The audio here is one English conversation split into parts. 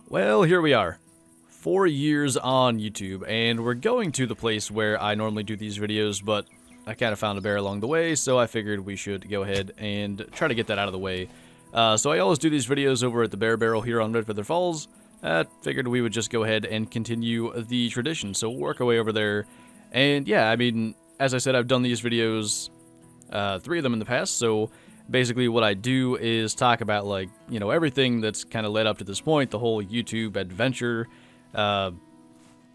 Well, here we are. 4 years on YouTube, and we're going to the place where I normally do these videos, but I kind of found a bear along the way, so I figured we should go ahead and try to get that out of the way. So I always do these videos over at the Bear Barrel here on Red Feather Falls. Figured we would just go ahead and continue the tradition, so we'll work our way over there. And yeah, I mean, as I said, I've done these videos, 3 of them in the past, so basically what I do is talk about, like, you know, everything that's kind of led up to this point, the whole YouTube adventure,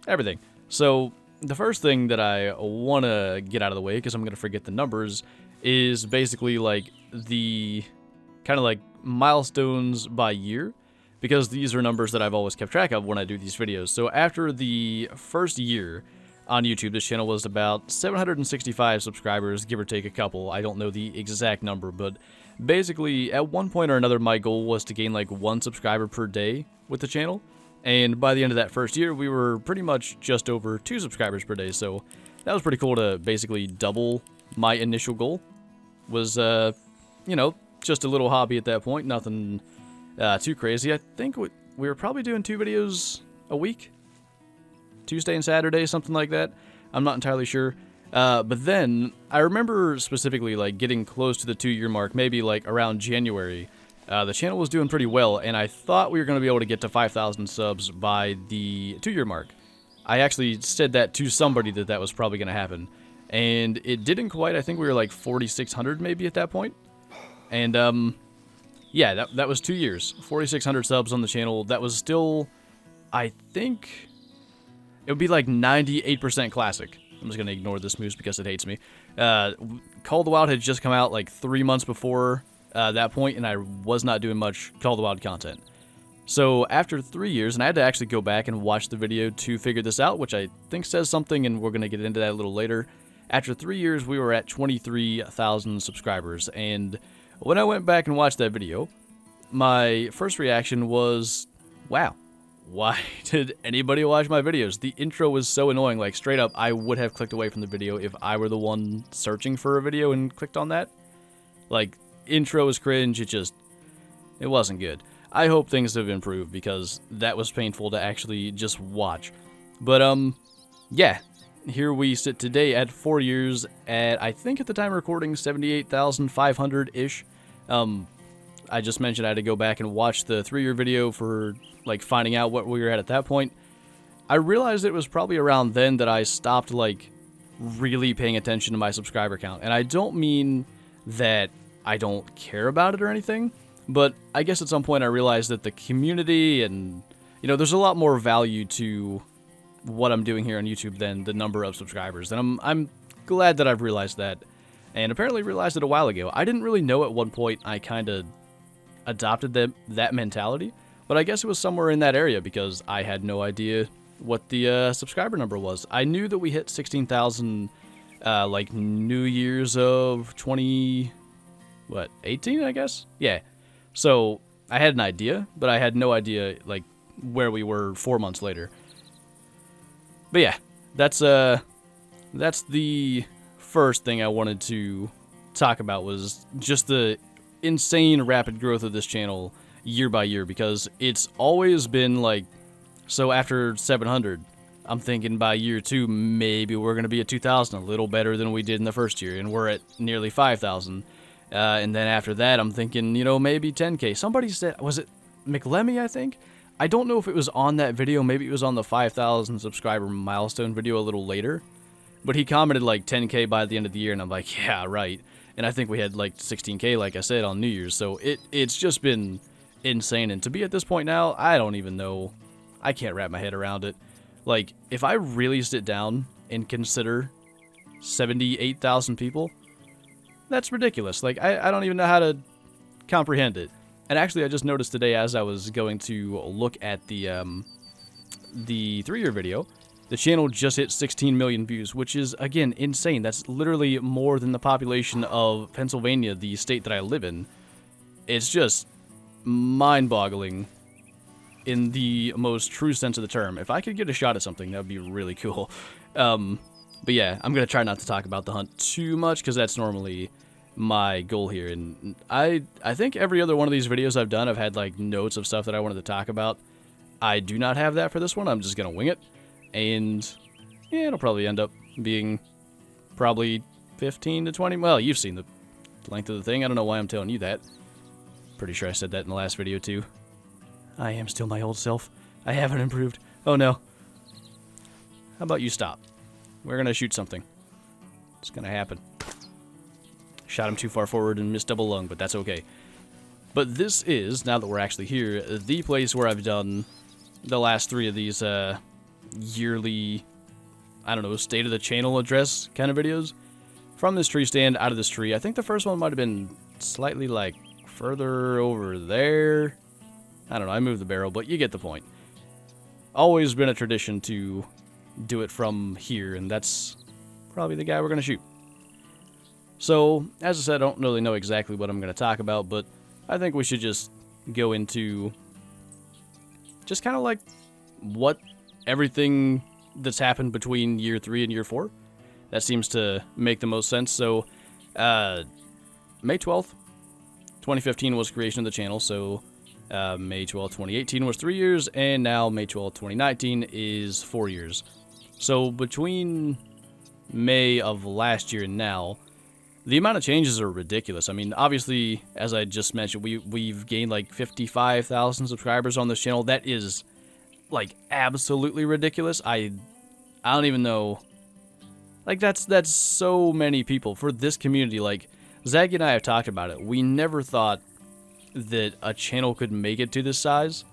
everything. So the first thing that I want to get out of the way, because I'm going to forget the numbers, is basically like the kind of like milestones by year, because these are numbers that I've always kept track of when I do these videos. So after the first year on YouTube, this channel was about 765 subscribers, give or take a couple. I don't know the exact number, but basically at one point or another my goal was to gain like 1 subscriber per day with the channel, and by the end of that first year we were pretty much just over 2 subscribers per day. So that was pretty cool to basically double my initial goal. Was you know, just a little hobby at that point, nothing too crazy. I think we were probably doing 2 videos a week, Tuesday and Saturday, something like that. I'm not entirely sure. But then I remember specifically like getting close to the 2-year mark, maybe like around January. The channel was doing pretty well, and I thought we were going to be able to get to 5,000 subs by the 2-year mark. I actually said that to somebody that was probably going to happen, and it didn't quite. I think we were like 4,600 maybe at that point. And yeah, that was 2 years, 4,600 subs on the channel. That was still, I think, it would be like 98% classic. I'm just going to ignore this moose because it hates me. Call of the Wild had just come out like 3 months before that point, and I was not doing much Call of the Wild content. So after 3 years, and I had to actually go back and watch the video to figure this out, which I think says something, and we're going to get into that a little later. After 3 years, we were at 23,000 subscribers, and when I went back and watched that video, my first reaction was, wow. Why did anybody watch my videos? The intro was so annoying, like straight up, I would have clicked away from the video if I were the one searching for a video and clicked on that. Like, intro was cringe, it wasn't good. I hope things have improved, because that was painful to actually just watch. But, yeah, here we sit today at 4 years at, I think at the time of recording, 78,500-ish. I just mentioned I had to go back and watch the 3-year video for, like, finding out what we were at that point. I realized it was probably around then that I stopped, like, really paying attention to my subscriber count. And I don't mean that I don't care about it or anything, but I guess at some point I realized that the community and, you know, there's a lot more value to what I'm doing here on YouTube than the number of subscribers. And I'm glad that I've realized that, and apparently realized it a while ago. I didn't really know at one point I kind of adopted that mentality, but I guess it was somewhere in that area, because I had no idea what the subscriber number was. I knew that we hit 16,000 like New Year's of 18, I guess? Yeah. So I had an idea, but I had no idea like where we were 4 months later. But yeah, that's the first thing I wanted to talk about, was just the insane rapid growth of this channel year by year, because it's always been like, so after 700, I'm thinking by year 2 maybe we're going to be at 2,000, a little better than we did in the first year, and we're at nearly 5,000. And then after that I'm thinking, you know, maybe 10k. Somebody said, was it McLemmy, I think? I don't know if it was on that video, maybe it was on the 5,000 subscriber milestone video a little later, but he commented like 10k by the end of the year, and I'm like, yeah, right. And I think we had like 16k, like I said, on New Year's. So it's just been insane. And to be at this point now, I don't even know. I can't wrap my head around it. Like, if I really sit down and consider 78,000 people, that's ridiculous. Like, I don't even know how to comprehend it. And actually, I just noticed today as I was going to look at the 3-year video, the channel just hit 16 million views, which is, again, insane. That's literally more than the population of Pennsylvania, the state that I live in. It's just mind-boggling in the most true sense of the term. If I could get a shot at something, that would be really cool. But yeah, I'm going to try not to talk about the hunt too much, because that's normally my goal here. And I think every other one of these videos I've done, I've had like notes of stuff that I wanted to talk about. I do not have that for this one. I'm just going to wing it. And yeah, it'll probably end up being probably 15 to 20. Well, you've seen the length of the thing. I don't know why I'm telling you that. Pretty sure I said that in the last video too. I am still my old self. I haven't improved. Oh no. How about you stop? We're going to shoot something. It's going to happen. Shot him too far forward and missed double lung, but that's okay. But this is, now that we're actually here, the place where I've done the last 3 of these yearly, I don't know, state of the channel address kind of videos. From this tree stand, out of this tree. I think the first one might have been slightly, like, further over there. I don't know, I moved the barrel, but you get the point. Always been a tradition to do it from here, and that's probably the guy we're going to shoot. So, as I said, I don't really know exactly what I'm going to talk about, but I think we should just go into just kind of like what everything that's happened between year 3 and year 4. That seems to make the most sense. So, May 12th, 2015 was creation of the channel, so May 12th, 2018 was 3 years, and now May 12th, 2019 is 4 years. So, between May of last year and now, the amount of changes are ridiculous. I mean, obviously, as I just mentioned, we've gained like 55,000 subscribers on this channel. That is, like, absolutely ridiculous. I don't even know. Like, that's so many people for this community. Like, Zach and I have talked about it. We never thought that a channel could make it to this size,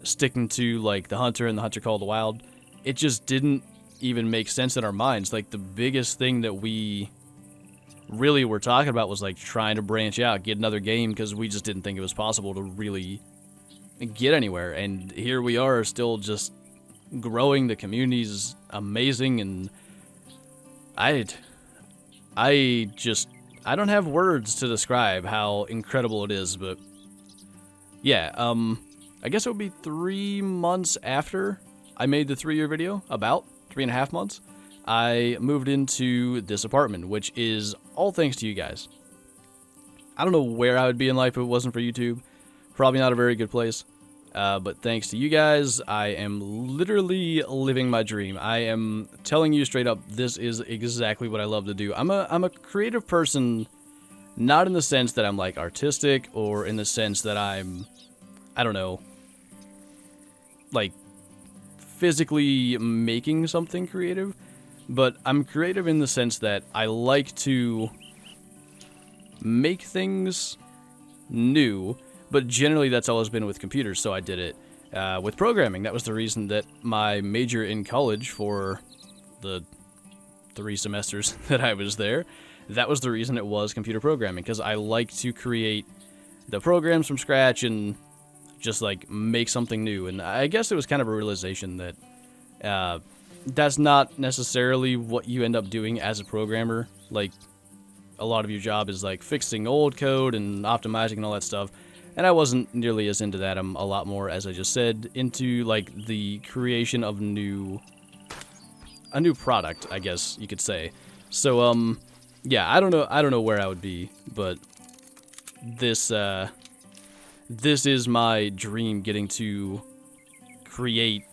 sticking to, like, the Hunter and the Hunter Call of the Wild. It just didn't even make sense in our minds. Like, the biggest thing that we really were talking about was, like, trying to branch out, get another game, because we just didn't think it was possible to really get anywhere. And here we are, still just growing. The community's amazing, and I don't have words to describe how incredible it is. But yeah, I guess it would be 3 months after I made the 3-year video, about 3.5 months, I moved into this apartment, which is all thanks to you guys. I don't know where I would be in life if it wasn't for YouTube. Probably not a very good place. But thanks to you guys, I am literally living my dream. I am telling you straight up, this is exactly what I love to do. I'm a creative person, not in the sense that I'm, like, artistic, or in the sense that I'm, I don't know, like, physically making something creative. But I'm creative in the sense that I like to make things new, but generally that's always been with computers, so I did it with programming. That was the reason that my major in college for the 3 semesters that I was there, that was the reason it was computer programming, because I like to create the programs from scratch and just, like, make something new. And I guess it was kind of a realization that that's not necessarily what you end up doing as a programmer. Like, a lot of your job is, like, fixing old code and optimizing and all that stuff. And I wasn't nearly as into that. I'm a lot more, as I just said, into, like, the creation of a new product, I guess you could say. So, yeah, I don't know where I would be, but this is my dream, getting to create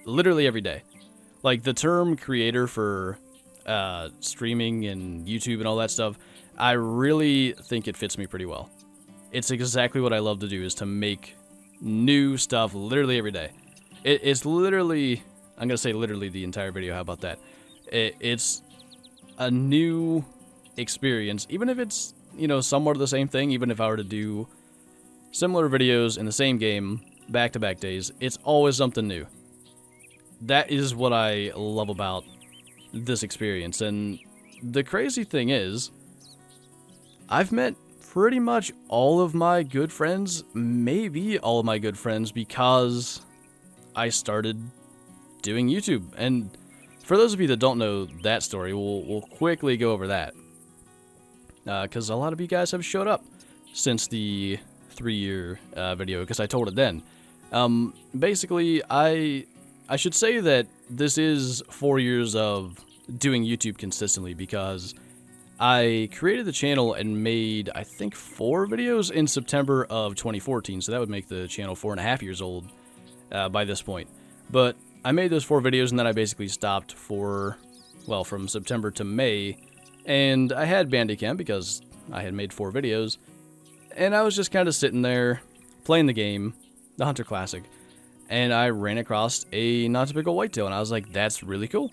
literally every day. Like, the term creator for streaming and YouTube and all that stuff, I really think it fits me pretty well. It's exactly what I love to do, is to make new stuff literally every day. It's literally, I'm going to say literally the entire video, how about that? It's a new experience, even if it's, you know, somewhat of the same thing. Even if I were to do similar videos in the same game, back-to-back days, it's always something new. That is what I love about this experience. And the crazy thing is, I've met pretty much all of my good friends, maybe all of my good friends, because I started doing YouTube. And for those of you that don't know that story, we'll quickly go over that. Because a lot of you guys have showed up since the 3-year video, because I told it then. Basically, I should say that this is 4 years of doing YouTube consistently, because I created the channel and made, I think, 4 videos in September of 2014, so that would make the channel 4.5 years old by this point. But I made those 4 videos, and then I basically stopped for, well, from September to May, and I had Bandicam because I had made 4 videos, and I was just kind of sitting there playing the game, the Hunter Classic, and I ran across a non-typical whitetail, and I was like, that's really cool.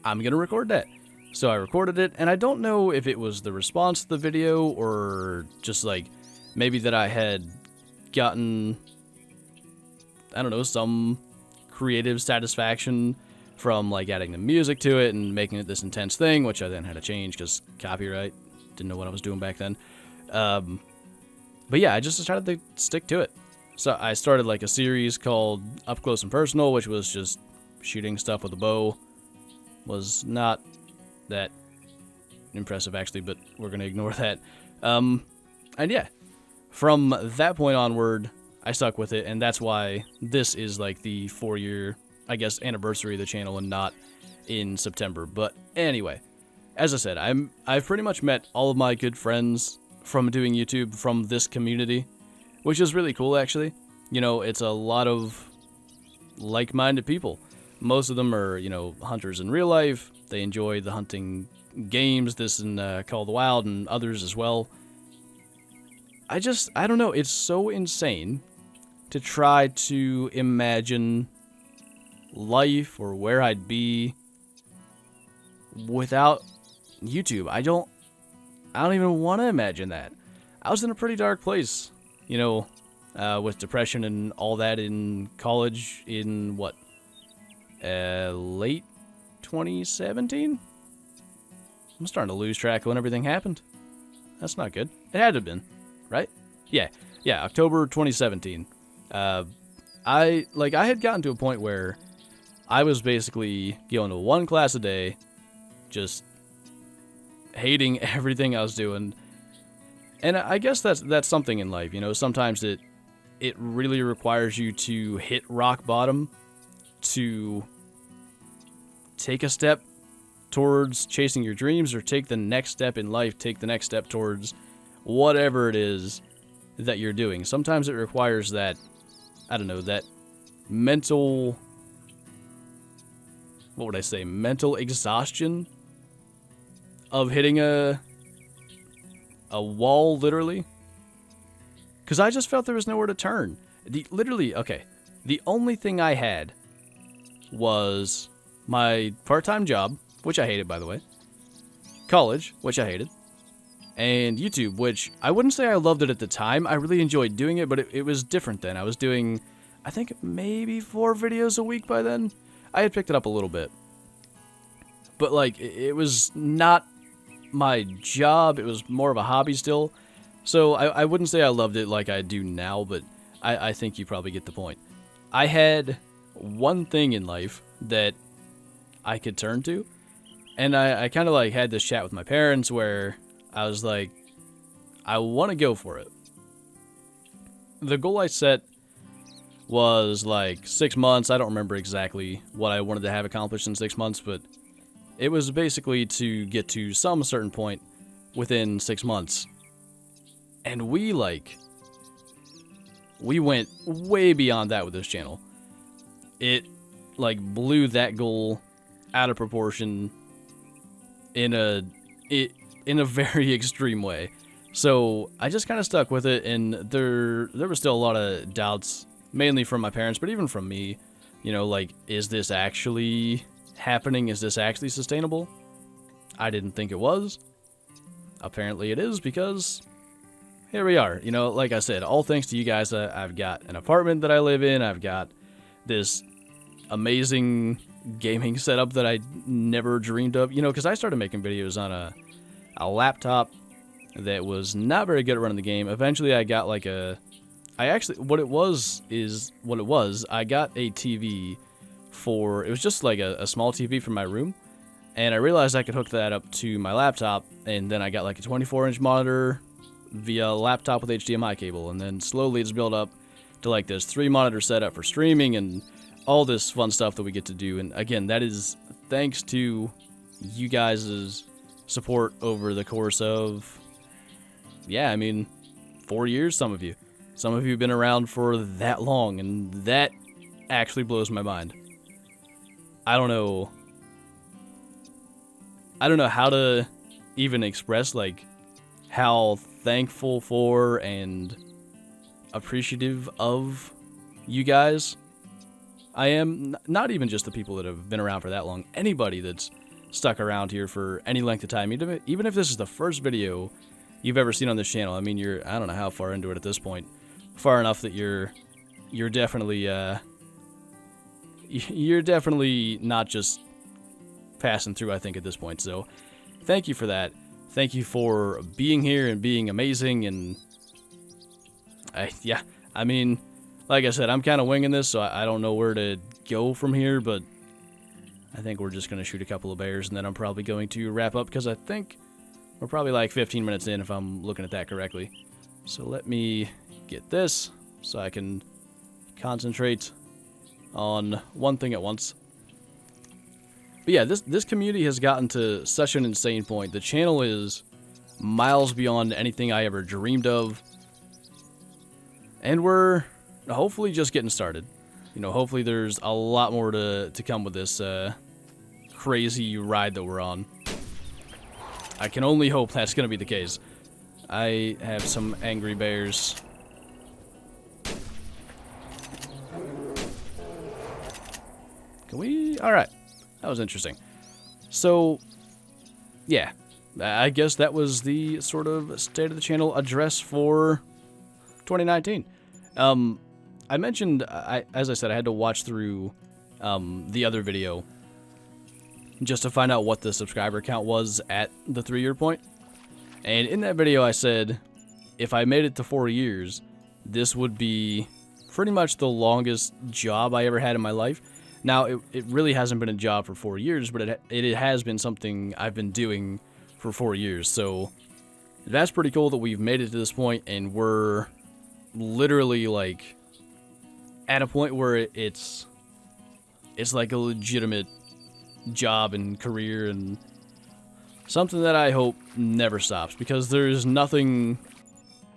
I'm going to record that. So I recorded it, and I don't know if it was the response to the video or just like maybe that I had gotten, I don't know, some creative satisfaction from like adding the music to it and making it this intense thing, which I then had to change because copyright. Didn't know what I was doing back then. But yeah, I just decided to stick to it. So I started like a series called Up Close and Personal, which was just shooting stuff with a bow. Was not that impressive actually, but we're going to ignore that. And yeah, from that point onward, I stuck with it, and that's why this is like the 4-year, I guess, anniversary of the channel and not in September. But anyway, as I said, I've pretty much met all of my good friends from doing YouTube from this community, which is really cool actually. You know, it's a lot of like-minded people. Most of them are, you know, hunters in real life. They enjoy the hunting games, this and Call of the Wild and others as well. I don't know, it's so insane to try to imagine life or where I'd be without YouTube. I don't even want to imagine that. I was in a pretty dark place, you know, with depression and all that in college in what, late 2017? I'm starting to lose track of when everything happened. That's not good. It had to have been, right? Yeah, October 2017. I had gotten to a point where I was basically going to 1 class a day, just hating everything I was doing. And I guess that's something in life, you know. Sometimes it really requires you to hit rock bottom to take a step towards chasing your dreams, or take the next step in life, take the next step towards whatever it is that you're doing. Sometimes it requires that, I don't know, that mental, what would I say, mental exhaustion of hitting a wall, literally. Because I just felt there was nowhere to turn. The only thing I had was my part-time job, which I hated, by the way, college, which I hated, and YouTube, which I wouldn't say I loved it at the time. I really enjoyed doing it, but it was different then. I was doing, I think, maybe 4 videos a week by then. I had picked it up a little bit. But, like, it was not my job. It was more of a hobby still. So I wouldn't say I loved it like I do now, but I think you probably get the point. I had one thing in life that I could turn to, and I kind of like had this chat with my parents where I was like, I want to go for it. The goal I set was like 6 months. I don't remember exactly what I wanted to have accomplished in 6 months, but it was basically to get to some certain point within 6 months. And we went way beyond that with this channel. It like blew that goal out of proportion in a very extreme way. So I just kind of stuck with it, and there was still a lot of doubts, mainly from my parents, but even from me. You know, like, is this actually happening? Is this actually sustainable? I didn't think it was. Apparently it is, because here we are. You know, like I said, all thanks to you guys. I've got an apartment that I live in. I've got this amazing gaming setup that I never dreamed of. You know, because I started making videos on a laptop that was not very good at running the game. Eventually I got like I got a TV it was just like a small TV for my room, and I realized I could hook that up to my laptop, and then I got like a 24-inch monitor via laptop with HDMI cable, and then slowly it's built up to like this 3-monitor setup for streaming and all this fun stuff that we get to do. And again, that is thanks to you guys' support over the course of, yeah, I mean, 4 years, some of you have been around for that long, and that actually blows my mind. I don't know how to even express, like, how thankful for and appreciative of you guys I am. Not even just the people that have been around for that long. Anybody that's stuck around here for any length of time, even if this is the first video you've ever seen on this channel. I mean, I don't know how far into it at this point. Far enough that you're definitely not just passing through, I think, at this point. So thank you for that. Thank you for being here and being amazing. And yeah, I mean, like I said, I'm kind of winging this, so I don't know where to go from here, but I think we're just going to shoot a couple of bears, and then I'm probably going to wrap up, because I think we're probably like 15 minutes in if I'm looking at that correctly. So let me get this so I can concentrate on one thing at once. But yeah, this community has gotten to such an insane point. The channel is miles beyond anything I ever dreamed of. And we're hopefully just getting started. You know, hopefully there's a lot more to come with this crazy ride that we're on. I can only hope that's going to be the case. I have some angry bears. Can we? Alright. That was interesting. So, yeah. I guess that was the sort of state of the channel address for 2019. I mentioned, as I said, I had to watch through the other video just to find out what the subscriber count was at the 3-year point. And in that video I said, if I made it to 4 years, this would be pretty much the longest job I ever had in my life. Now, it really hasn't been a job for 4 years, but it has been something I've been doing for 4 years. So that's pretty cool that we've made it to this point, and we're literally, like, at a point where it's like a legitimate job and career, and something that I hope never stops, because there's nothing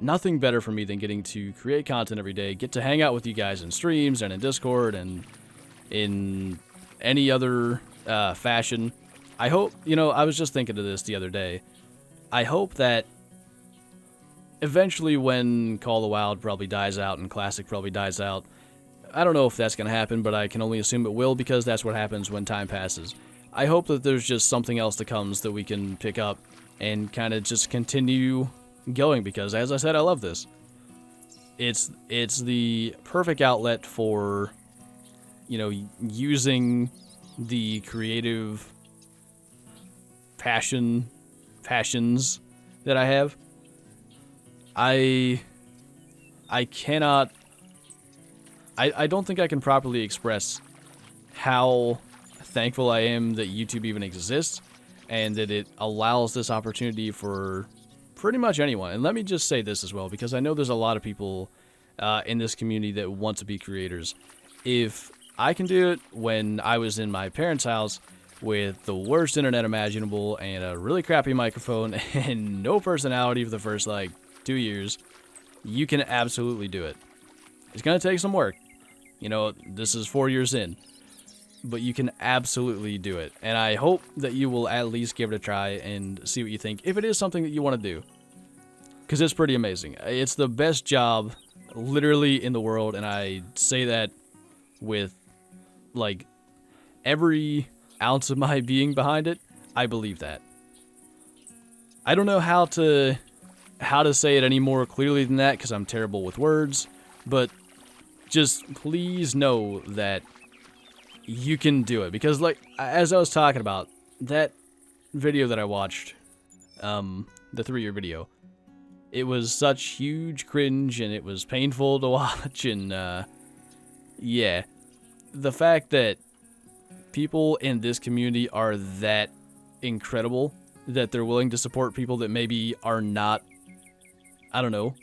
better for me than getting to create content every day, get to hang out with you guys in streams and in Discord and in any other fashion. I hope, I was just thinking of this the other day. I hope that eventually, when Call of the Wild probably dies out and Classic probably dies out, I don't know if that's going to happen, but I can only assume it will, because that's what happens when time passes. I hope that there's just something else that comes that we can pick up and kind of just continue going, because, as I said, I love this. It's the perfect outlet for, using the creative passions that I have. I cannot... I don't think I can properly express how thankful I am that YouTube even exists, and that it allows this opportunity for pretty much anyone. And let me just say this as well, because I know there's a lot of people in this community that want to be creators. If I can do it when I was in my parents' house with the worst internet imaginable and a really crappy microphone and no personality for the first, 2 years, you can absolutely do it. It's going to take some work. This is 4 years in, but you can absolutely do it. And I hope that you will at least give it a try and see what you think, if it is something that you want to do. Because it's pretty amazing. It's the best job literally in the world, and I say that with, every ounce of my being behind it. I believe that. I don't know how to say it any more clearly than that, because I'm terrible with words, but just please know that you can do it. Because, as I was talking about, that video that I watched, the 3-year video, it was such huge cringe, and it was painful to watch, and, yeah. The fact that people in this community are that incredible, that they're willing to support people that maybe are not, I don't know,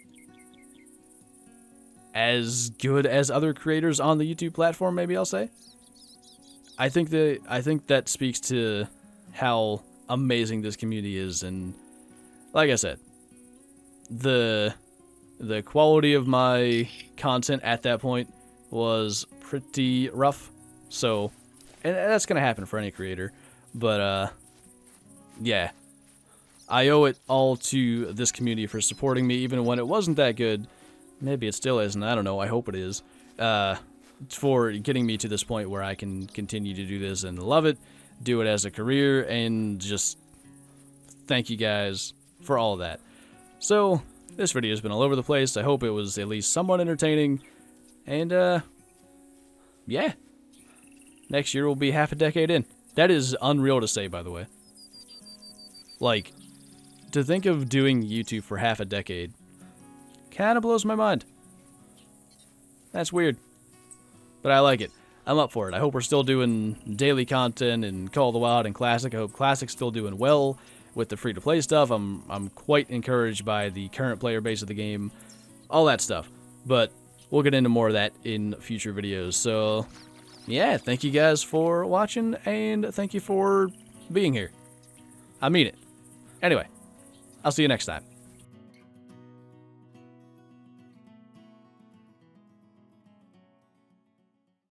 as good as other creators on the YouTube platform, maybe I'll say. I think that speaks to how amazing this community is, and like I said, the quality of my content at that point was pretty rough. So, and that's going to happen for any creator. But, yeah. I owe it all to this community for supporting me, even when it wasn't that good. Maybe it still isn't. I don't know. I hope it is. For getting me to this point where I can continue to do this and love it, do it as a career, and just thank you guys for all of that. So, this video has been all over the place. I hope it was at least somewhat entertaining. And, yeah. Next year will be half a decade in. That is unreal to say, by the way. Like, to think of doing YouTube for half a decade kind of blows my mind. That's weird. But I like it. I'm up for it. I hope we're still doing daily content and Call of the Wild and Classic. I hope Classic's still doing well with the free-to-play stuff. I'm quite encouraged by the current player base of the game. All that stuff. But we'll get into more of that in future videos. So, yeah, thank you guys for watching, and thank you for being here. I mean it. Anyway, I'll see you next time.